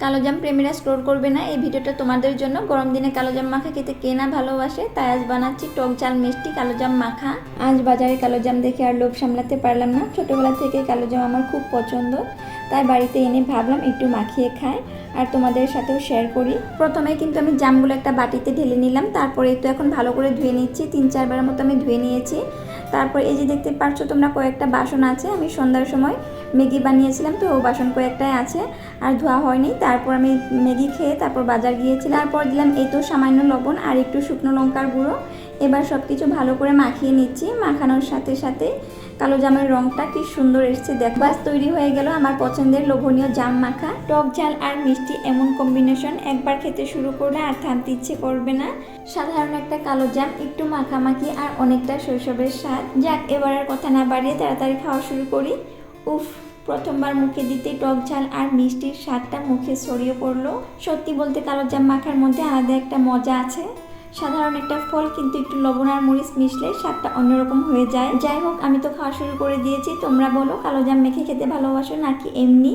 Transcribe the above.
কালোজাম প্রেমীরা scroll করবে না, এই ভিডিওটা তোমাদের জন্য। গরম দিনে কালোজাম মাখা খেতে কে না ভালোবাসে, তাই আজ বানাচ্ছি টক ঝাল মিষ্টি কালোজাম মাখা। আজ বাজারে কালোজাম দেখে আর লোভ সামলাতে পারলাম না। ছোটোবেলা থেকে কালোজাম আমার খুব পছন্দ, তাই বাড়িতে এনে ভাবলাম একটু মাখিয়ে খাই আর তোমাদের সাথেও শেয়ার করি। প্রথমে কিন্তু আমি জামগুলো একটা বাটিতে ঢেলে নিলাম, তারপরে একটু এখন ভালো করে ধুয়ে নিচ্ছি। 3-4 বারের মতো আমি ধুয়ে নিয়েছি। তারপর এই যে দেখতে পাচ্ছ তোমরা, কয়েকটা বাসন আছে। আমি সন্ধ্যার সময় ম্যাগি বানিয়েছিলাম, তো ও বাসন কয়েকটাই আছে আর ধোয়া হয়নি। তারপর আমি ম্যাগি খেয়ে তারপর বাজার গিয়েছিলাম। তারপর দিলাম এই তো সামান্য লবণ আর একটু শুকনো লঙ্কার গুঁড়ো। এবার সব কিছু ভালো করে মাখিয়ে নিচ্ছি। মাখানোর সাথে সাথে কালোজামের রঙটা কি সুন্দর এসছে দেখো। বাস তৈরি হয়ে গেল আমার পছন্দের লোভনীয় জাম মাখা। টক ঝাল আর মিষ্টি এমন কম্বিনেশন একবার খেতে শুরু করলে আর থামতে ইচ্ছে করবে না। সাধারণ একটা কালোজাম, একটু মাখামাখি আর অনেকটা শৈশবের স্বাদ। যাক, এবার আর কথা না বাড়িয়ে তাড়াতাড়ি খাওয়া শুরু করি। উফ, প্রথমবার মুখে দিতে টক ঝাল আর মিষ্টির স্বাদটা মুখে ছড়িয়ে পড়লো। সত্যি বলতে কালোজাম মাখার মধ্যে আলাদা একটা মজা আছে। সাধারণ একটা ফল, কিন্তু একটু লবণ আর মরিচ মিশলে স্বাদটা অন্যরকম হয়ে যায়। যাই হোক, আমি তো খাওয়া শুরু করে দিয়েছি। তোমরা বলো, কালোজাম মেখে খেতে ভালোবাসো নাকি এমনি?